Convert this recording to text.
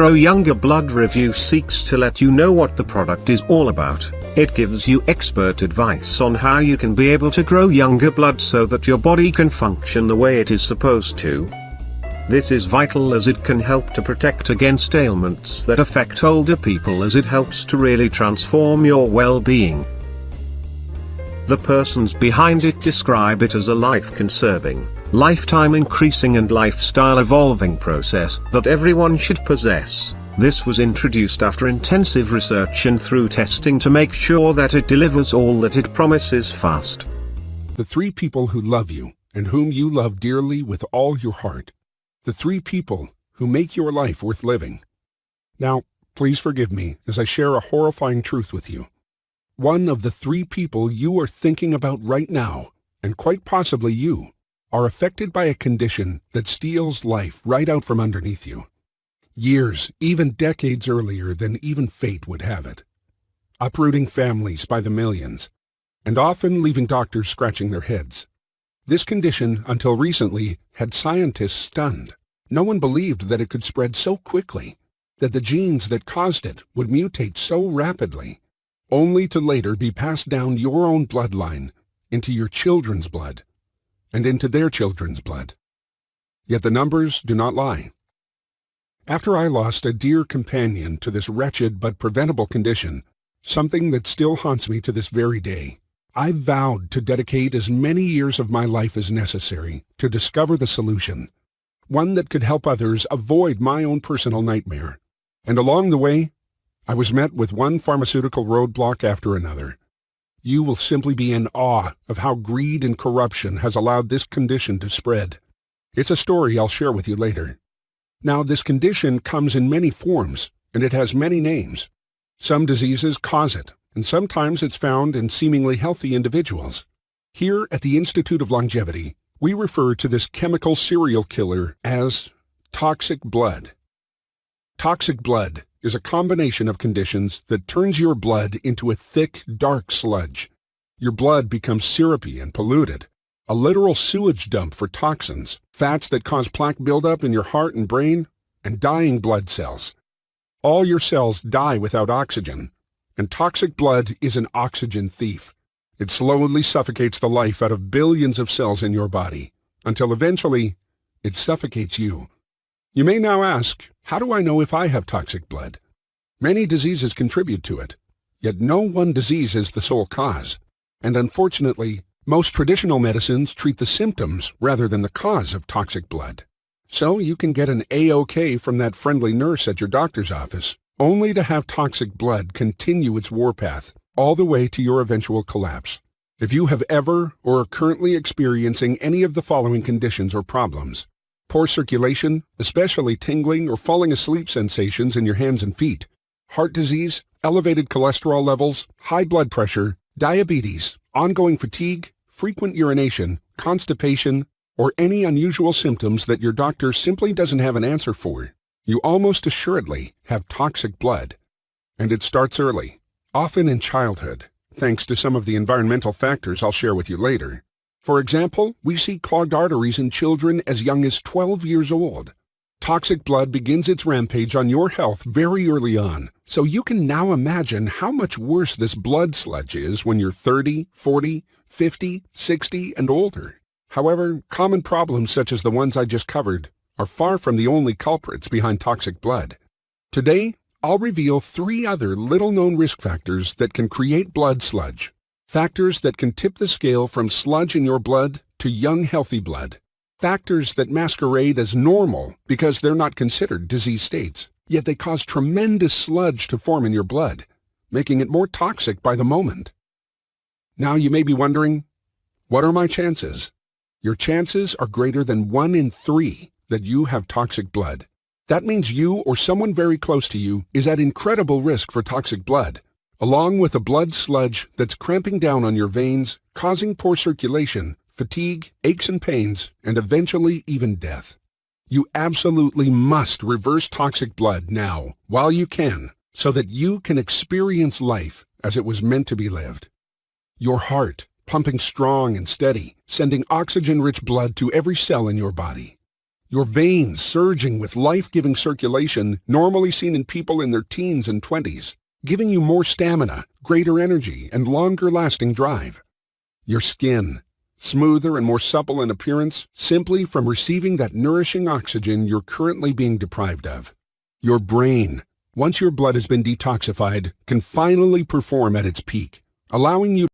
Grow Younger Blood review seeks to let you know what the product is all about. It gives you expert advice on how you can be able to grow younger blood so that your body can function the way it is supposed to. This is vital as it can help to protect against ailments that affect older people, as it helps to really transform your well-being. The persons behind it describe it as a life-conserving, lifetime increasing and lifestyle evolving process that everyone should possess. This was introduced after intensive research and through testing to make sure that it delivers all that it promises fast. The three people who love you and whom you love dearly with all your heart. The three people who make your life worth living. Now, please forgive me as I share a horrifying truth with you. One of the three people you are thinking about right now, and quite possibly you, are affected by a condition that steals life right out from underneath you. Years, even decades earlier than even fate would have it. Uprooting families by the millions, and often leaving doctors scratching their heads. This condition, until recently, had scientists stunned. No one believed that it could spread so quickly, that the genes that caused it would mutate so rapidly, only to later be passed down your own bloodline into your children's blood, and into their children's blood. Yet the numbers do not lie. After I lost a dear companion to this wretched but preventable condition, something that still haunts me to this very day, I vowed to dedicate as many years of my life as necessary to discover the solution, one that could help others avoid my own personal nightmare. And along the way, I was met with one pharmaceutical roadblock after another. You will simply be in awe of how greed and corruption has allowed this condition to spread. It's a story I'll share with you later. Now, this condition comes in many forms, and it has many names. Some diseases cause it, and sometimes it's found in seemingly healthy individuals. Here at the Institute of Longevity, we refer to this chemical serial killer as toxic blood. Toxic blood is a combination of conditions that turns your blood into a thick, dark sludge. Your blood becomes syrupy and polluted, a literal sewage dump for toxins, fats that cause plaque buildup in your heart and brain, and dying blood cells. All your cells die without oxygen, and toxic blood is an oxygen thief. It slowly suffocates the life out of billions of cells in your body, until eventually it suffocates you. You may now ask, how do I know if I have toxic blood? Many diseases contribute to it, yet no one disease is the sole cause. And unfortunately, most traditional medicines treat the symptoms rather than the cause of toxic blood. So you can get an A-OK from that friendly nurse at your doctor's office, only to have toxic blood continue its warpath all the way to your eventual collapse. If you have ever or are currently experiencing any of the following conditions or problems: poor circulation, especially tingling or falling asleep sensations in your hands and feet, heart disease, elevated cholesterol levels, high blood pressure, diabetes, ongoing fatigue, frequent urination, constipation, or any unusual symptoms that your doctor simply doesn't have an answer for, you almost assuredly have toxic blood. And it starts early, often in childhood, thanks to some of the environmental factors I'll share with you later. For example, we see clogged arteries in children as young as 12 years old. Toxic blood begins its rampage on your health very early on, so you can now imagine how much worse this blood sludge is when you're 30, 40, 50, 60, and older. However, common problems such as the ones I just covered are far from the only culprits behind toxic blood. Today, I'll reveal 3 other little-known risk factors that can create blood sludge. Factors that can tip the scale from sludge in your blood to young, healthy blood. Factors that masquerade as normal because they're not considered disease states, yet they cause tremendous sludge to form in your blood, making it more toxic by the moment. Now you may be wondering, what are my chances? Your chances are greater than 1 in 3 that you have toxic blood. That means you or someone very close to you is at incredible risk for toxic blood, along with a blood sludge that's cramping down on your veins, causing poor circulation, fatigue, aches and pains, and eventually even death. You absolutely must reverse toxic blood now, while you can, so that you can experience life as it was meant to be lived. Your heart, pumping strong and steady, sending oxygen-rich blood to every cell in your body. Your veins surging with life-giving circulation normally seen in people in their teens and 20s, giving you more stamina, greater energy, and longer-lasting drive. Your skin, smoother and more supple in appearance simply from receiving that nourishing oxygen you're currently being deprived of. Your brain, once your blood has been detoxified, can finally perform at its peak, allowing you